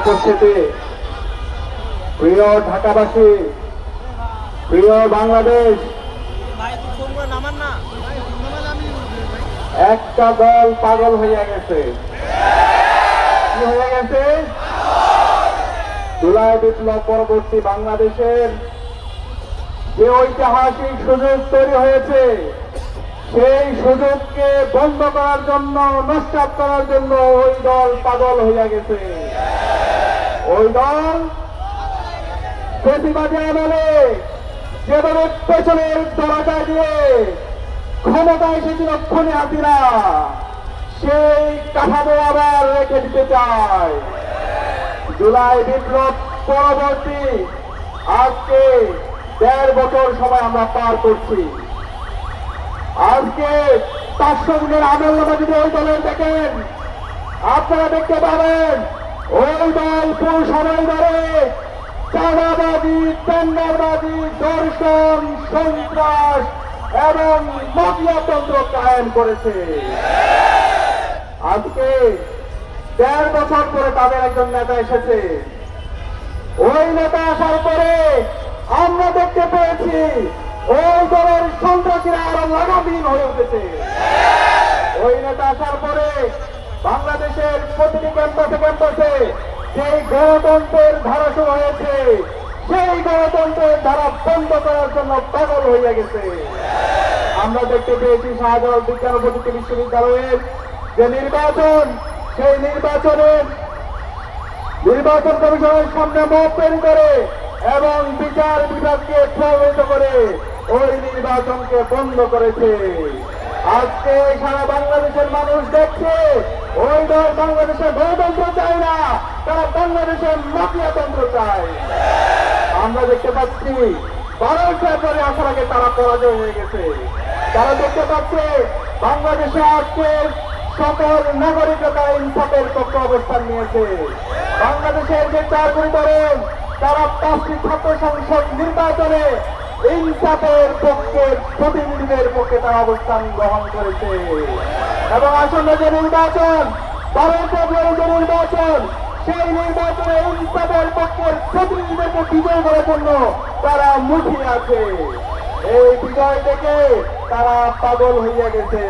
উপস্থিতি, প্রিয় ঢাকাবাসী, প্রিয় বাংলাদেশ, একটা দল পাগল হয়ে গেছে। কি হয়ে গেছে? জুলাই বিপ্লব পরবর্তী বাংলাদেশের যে ঐতিহাসিক সুযোগ তৈরি হয়েছে, সেই সুযোগকে বন্ধ করার জন্য, নষ্ট করার জন্য ওই দল পাগল হইয়া গেছে। ওই দল প্রতিবাদী আমলে যেভাবে পেছনের দরজা দিয়ে ক্ষমতায় এসেছিল খুনি হাসিনা, সেই কাঠামো আবার রেখে দিতে চায়। জুলাই বিপ্লব পরবর্তী আজকে ১.৫ বছর সময় আমরা পার করছি। আজকে 500 দিনের আমলনামা যদি ওই দলের দেখেন, আপনারা দেখতে পাবেন ওই দল পুরো সময় ধরে চাঁদাবাজি, টেন্ডারবাজি, ধর্ষণ, সন্ত্রাস এবং মাফিয়াতন্ত্র কায়েম করেছে। আজকে ১.৫ বছর পরে তাদের একজন নেতা এসেছে। ওই নেতা আসার পরে আমরা দেখতে পেয়েছি ওই দলের সন্ত্রাসীরা আরো লাগামহীন হয়ে উঠেছে। ওই নেতা আসার পরে বাংলাদেশের প্রতিটি ক্যাম্পাসে সেই গণতন্ত্রের ধারা শুরু হয়েছে, সেই গণতন্ত্রের ধারা বন্ধ করার জন্য পাগল হয়ে গেছে। আমরা দেখতে পেয়েছি শাহজালাল বিজ্ঞান ও প্রযুক্তি বিশ্ববিদ্যালয়ের যে নির্বাচন, সেই নির্বাচন কমিশনের সামনে মত তৈরি করে এবং বিচার বিভাগকে প্রভাবিত করে ওই নির্বাচনকে বন্ধ করেছে। আজকে সারা বাংলাদেশের মানুষ দেখছে ওই দল বাংলাদেশের গণতন্ত্র চায় না, তারা বাংলাদেশের মাফিয়াতন্ত্র চায়। আমরা দেখতে পাচ্ছি 12 ফেব্রুয়ারি আসার আগে তারা পরাজয় হয়ে গেছে। তারা দেখতে পাচ্ছে বাংলাদেশে আজকে সকল নাগরিকতা ইনসাফের পক্ষে অবস্থান নিয়েছে। বাংলাদেশের যে 4 কোটি তরুণ, তারা 5টি ছাত্র সংসদ নির্বাচনে ইনসাফের পক্ষে, প্রতিনিধিদের পক্ষে তারা অবস্থান গ্রহণ করেছে। এবং আসন্ন যে নির্বাচন, 12 ফেব্রুয়ারি যে নির্বাচন, সেই নির্বাচনে ইনসাফের পক্ষের প্রতিনিধিদেরকে বিজয় করার জন্য তারা মুখিয়ে আছে। এই বিজয় থেকে তারা পাগল হইয়া গেছে।